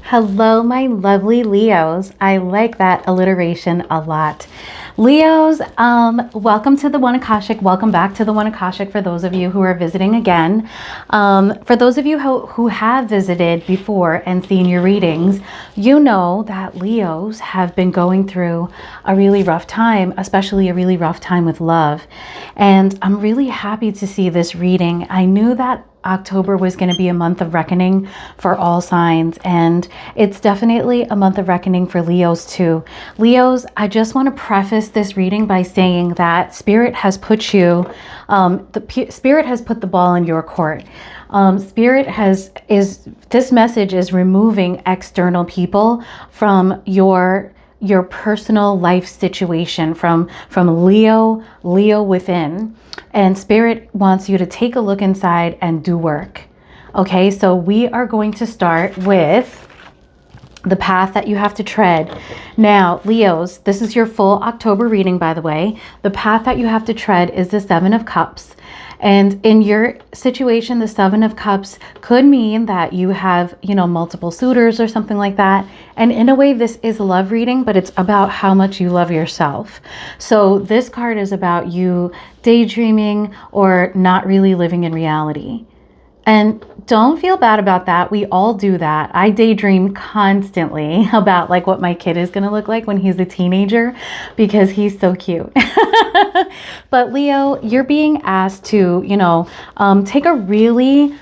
Hello, my lovely Leos. I like that alliteration a lot. Leos, welcome to the One Akashic. Welcome back to the One Akashic for those of you who are visiting again. For those of you who have visited before and seen your readings, you know that Leos have been going through a really rough time, especially a really rough time with love. And I'm really happy to see this reading. I knew that October was going to be a month of reckoning for all signs, and it's definitely a month of reckoning for Leos too. Leos, I just want to preface this reading by saying that Spirit has put you, Spirit has put the ball in your court. This message is removing external people from your personal life situation, from Leo within. And Spirit wants you to take a look inside and do work. Okay, so we are going to start with the path that you have to tread. Now, Leos, this is your full October reading, by the way. The path that you have to tread is the Seven of Cups. And in your situation, the Seven of Cups could mean that you have, multiple suitors or something like that. And in a way, this is a love reading, but it's about how much you love yourself. So this card is about you daydreaming or not really living in reality. And don't feel bad about that. We all do that. I daydream constantly about like what my kid is going to look like when he's a teenager because he's so cute. But Leo, you're being asked to, take a really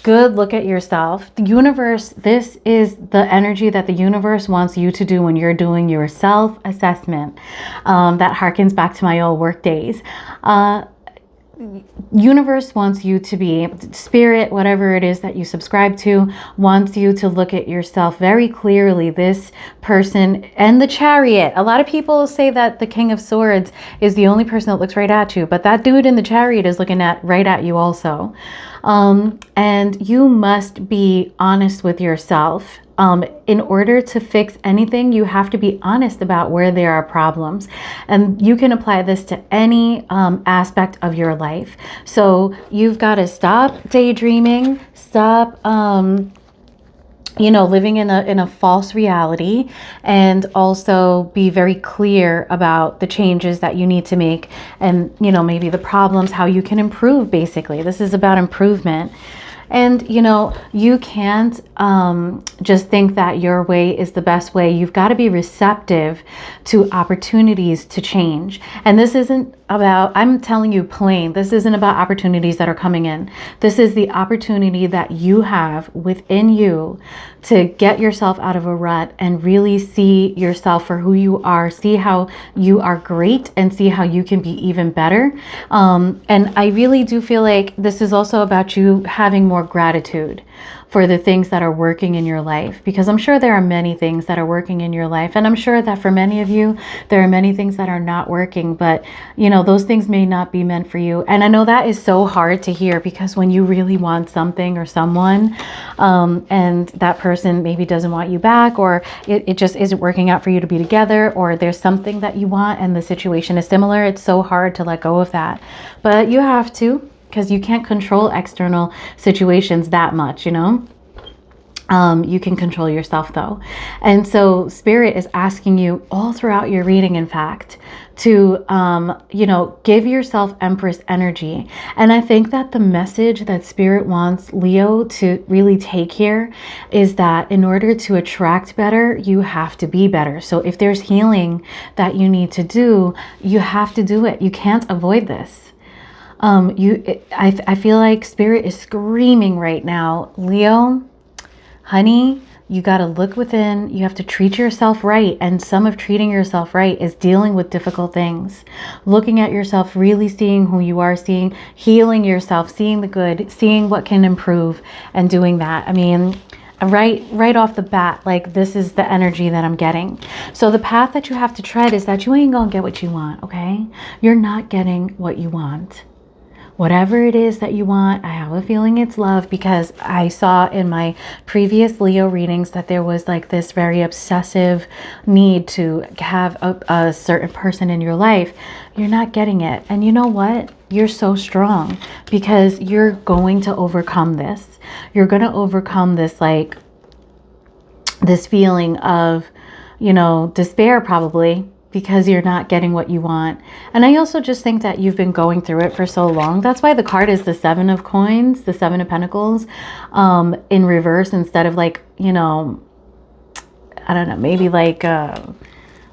good look at yourself. The universe, this is the energy that the universe wants you to do when you're doing your self-assessment. That harkens back to my old work days. Universe wants you to be, Spirit, whatever it is that you subscribe to, wants you to look at yourself very clearly. This person and the Chariot. A lot of people say that the King of Swords is the only person that looks right at you, but that dude in the Chariot is looking right at you also. And you must be honest with yourself. In order to fix anything, you have to be honest about where there are problems. And you can apply this to any aspect of your life. So you've got to stop daydreaming, stop living in a false reality, and also be very clear about the changes that you need to make and, maybe the problems, how you can improve, basically. This is about improvement. And, you can't just think that your way is the best way. You've got to be receptive to opportunities to change. And this isn't about, I'm telling you plain, this isn't about opportunities that are coming in. This is the opportunity that you have within you to get yourself out of a rut and really see yourself for who you are, see how you are great, and see how you can be even better. And I really do feel like this is also about you having more gratitude for the things that are working in your life, because I'm sure there are many things that are working in your life. And I'm sure that for many of you, there are many things that are not working, but those things may not be meant for you. And I know that is so hard to hear, because when you really want something or someone, and that person maybe doesn't want you back, or it just isn't working out for you to be together, or there's something that you want and the situation is similar, it's so hard to let go of that. But you have to, because you can't control external situations that much, You can control yourself though. And so Spirit is asking you all throughout your reading, in fact, to, give yourself Empress energy. And I think that the message that Spirit wants Leo to really take here is that in order to attract better, you have to be better. So if there's healing that you need to do, you have to do it. You can't avoid this. I feel like Spirit is screaming right now, Leo, honey, you got to look within. You have to treat yourself right. And some of treating yourself right is dealing with difficult things, looking at yourself, really seeing who you are, healing yourself, seeing the good, seeing what can improve, and doing that. I mean, right off the bat, like, this is the energy that I'm getting. So the path that you have to tread is that you ain't gonna get what you want, okay? You're not getting what you want. Whatever it is that you want, I have a feeling it's love, because I saw in my previous Leo readings that there was like this very obsessive need to have a certain person in your life. You're not getting it. And you know what? You're so strong, because you're going to overcome this. You're going to overcome this, like, this feeling of, you know, despair probably because you're not getting what you want. And I also just think that you've been going through it for so long. That's why the card is the Seven of Coins, the Seven of Pentacles, in reverse instead of like, you know, I don't know, maybe like a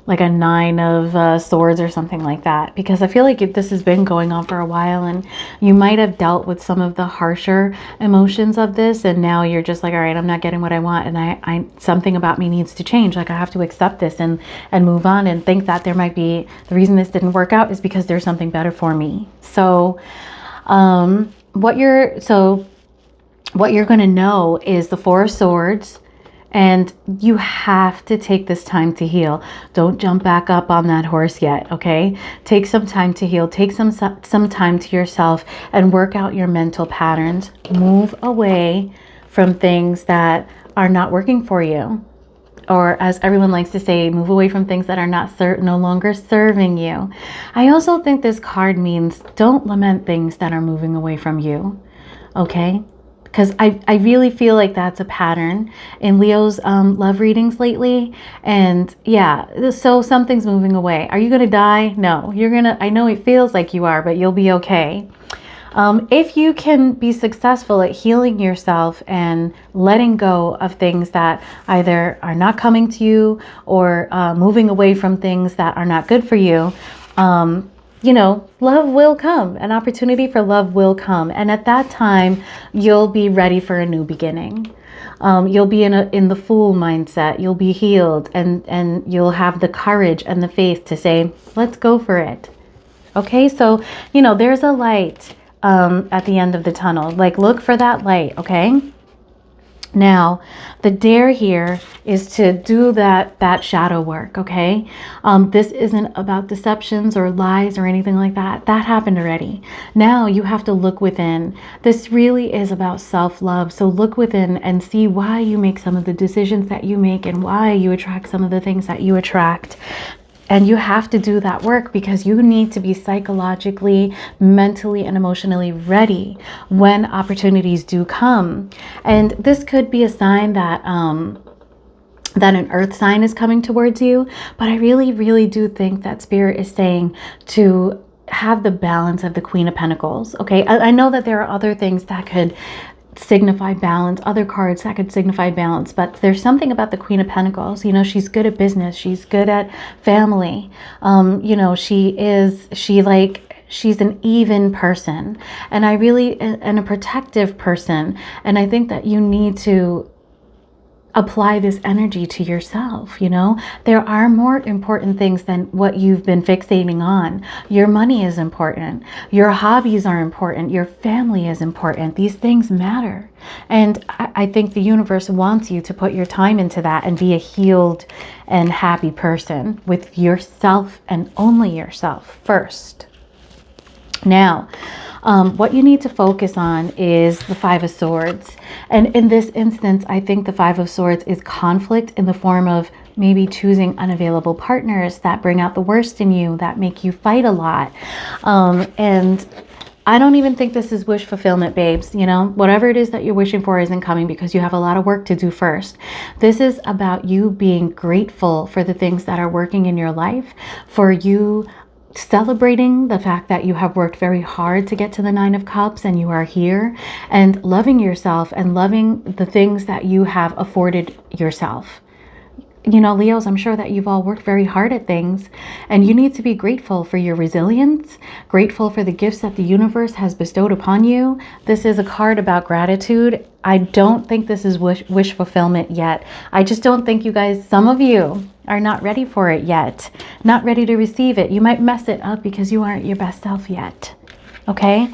Nine of Swords or something like that, because I feel like this has been going on for a while and you might have dealt with some of the harsher emotions of this, and now you're just like, all right, I'm not getting what I want, and I something about me needs to change. Like I have to accept this and move on, and think that there might be, the reason this didn't work out is because there's something better for me. So what you're going to know is the Four of Swords. And you have to take this time to heal. Don't jump back up on that horse yet, okay? Take some time to heal. Take some time to yourself and work out your mental patterns. Move away from things that are not working for you. Or as everyone likes to say, move away from things that are no longer serving you. I also think this card means don't lament things that are moving away from you, okay? Because I really feel like that's a pattern in Leo's love readings lately. And yeah, so something's moving away. Are you going to die? No, I know it feels like you are, but you'll be okay. If you can be successful at healing yourself and letting go of things that either are not coming to you or moving away from things that are not good for you, you know, love will come. An opportunity for love will come. And at that time, you'll be ready for a new beginning. You'll be in the Fool mindset. You'll be healed, and you'll have the courage and the faith to say, let's go for it. Okay, so, you know, there's a light at the end of the tunnel. Like, look for that light, okay? Now, the dare here is to do that shadow work, okay? This isn't about deceptions or lies or anything like that. That happened already. Now you have to look within. This really is about self-love. So look within and see why you make some of the decisions that you make and why you attract some of the things that you attract. And you have to do that work because you need to be psychologically, mentally, and emotionally ready when opportunities do come. And this could be a sign that that an earth sign is coming towards you. But I really, really do think that Spirit is saying to have the balance of the Queen of Pentacles. Okay, I know that there are other things that could signify balance, other cards that could signify balance, but there's something about the Queen of Pentacles. You know, she's good at business, she's good at family, you know, she's an even person, and and a protective person. And I think that you need to apply this energy to yourself. You know, there are more important things than what you've been fixating on. Your money is important. Your hobbies are important. Your family is important. These things matter. And I think the universe wants you to put your time into that and be a healed and happy person with yourself and only yourself first. Now, what you need to focus on is the Five of Swords. And in this instance, I think the Five of Swords is conflict in the form of maybe choosing unavailable partners that bring out the worst in you, that make you fight a lot. And I don't even think this is wish fulfillment, babes. You know, whatever it is that you're wishing for isn't coming because you have a lot of work to do first. This is about you being grateful for the things that are working in your life, for you celebrating the fact that you have worked very hard to get to the Nine of Cups and you are here, and loving yourself and loving the things that you have afforded yourself. You know, Leos, I'm sure that you've all worked very hard at things, and you need to be grateful for your resilience, grateful for the gifts that the universe has bestowed upon you. This is a card about gratitude. I don't think this is wish fulfillment yet. I just don't think you guys, some of you are not ready for it yet, not ready to receive it. You might mess it up because you aren't your best self yet. Okay?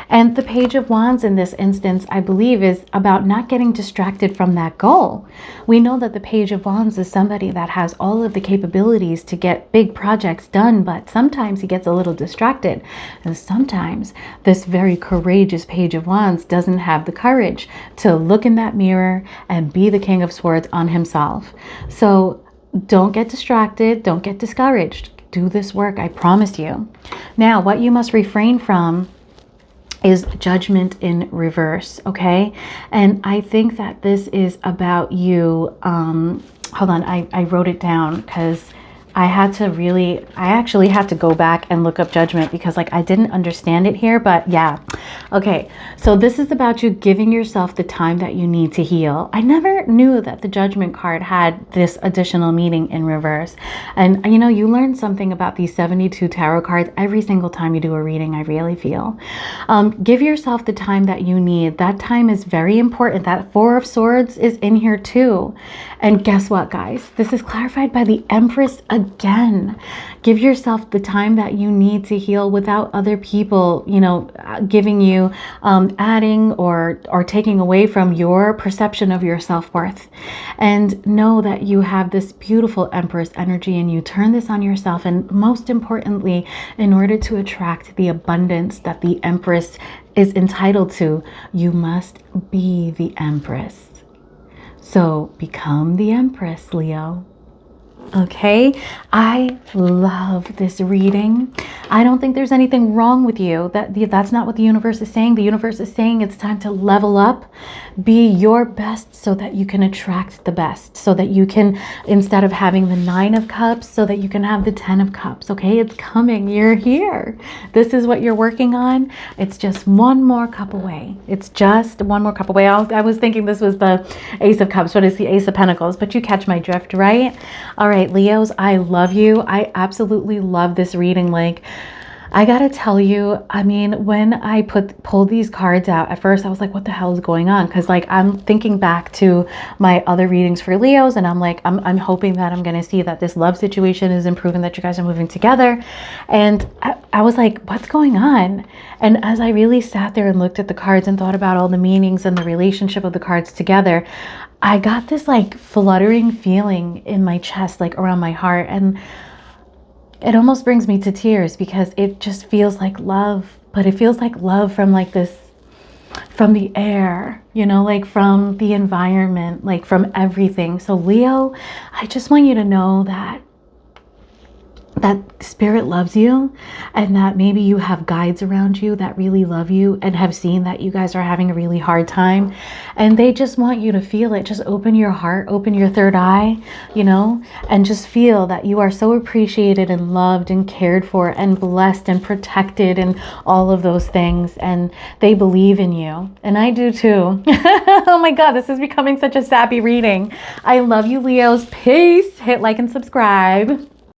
And the Page of Wands in this instance, I believe, is about not getting distracted from that goal. We know that the Page of Wands is somebody that has all of the capabilities to get big projects done, but sometimes he gets a little distracted. And sometimes this very courageous Page of Wands doesn't have the courage to look in that mirror and be the King of Swords on himself. So don't get distracted. Don't get discouraged. Do this work, I promise you. Now, what you must refrain from is Judgment in reverse, okay? And I think that this is about you. Hold on, I wrote it down because I actually had to go back and look up Judgment because like I didn't understand it here, but yeah. Okay, so this is about you giving yourself the time that you need to heal. I never knew that the Judgment card had this additional meaning in reverse. And you know, you learn something about these 72 tarot cards every single time you do a reading, I really feel. Give yourself the time that you need. That time is very important. That Four of Swords is in here too. And guess what, guys? This is clarified by the Empress again. Give yourself the time that you need to heal without other people, you know, giving you, adding or taking away from your perception of your self-worth. And know that you have this beautiful Empress energy and you turn this on yourself. And most importantly, in order to attract the abundance that the Empress is entitled to, you must be the Empress. So become the Empress, Leo. Okay, I love this reading. I don't think there's anything wrong with you. That's not what the universe is saying. The universe is saying it's time to level up, be your best so that you can attract the best, so that you can, instead of having the 9 of Cups, so that you can have the 10 of Cups. Okay, it's coming. You're here. This is what you're working on. It's just one more cup away. It's just one more cup away. I was thinking this was the Ace of Cups, but it's the Ace of Pentacles, but you catch my drift, right? All right, Leos, I love you. I absolutely love this reading. Like, I gotta tell you, I mean, when I pulled these cards out, at first I was like, what the hell is going on? Because like, I'm thinking back to my other readings for Leos, and I'm like, I'm hoping that I'm gonna see that this love situation is improving, that you guys are moving together. And I was like, what's going on? And as I really sat there and looked at the cards and thought about all the meanings and the relationship of the cards together, I got this like fluttering feeling in my chest, like around my heart. And it almost brings me to tears because it just feels like love, but it feels like love from like this, from the air, you know, like from the environment, like from everything. So Leo, I just want you to know that spirit loves you, and that maybe you have guides around you that really love you and have seen that you guys are having a really hard time, and they just want you to feel it. Just open your heart, open your third eye, you know, and just feel that you are so appreciated and loved and cared for and blessed and protected and all of those things, and they believe in you, and I do too. Oh my God, this is becoming such a sappy reading. I love you, Leos. Peace. Hit like and subscribe.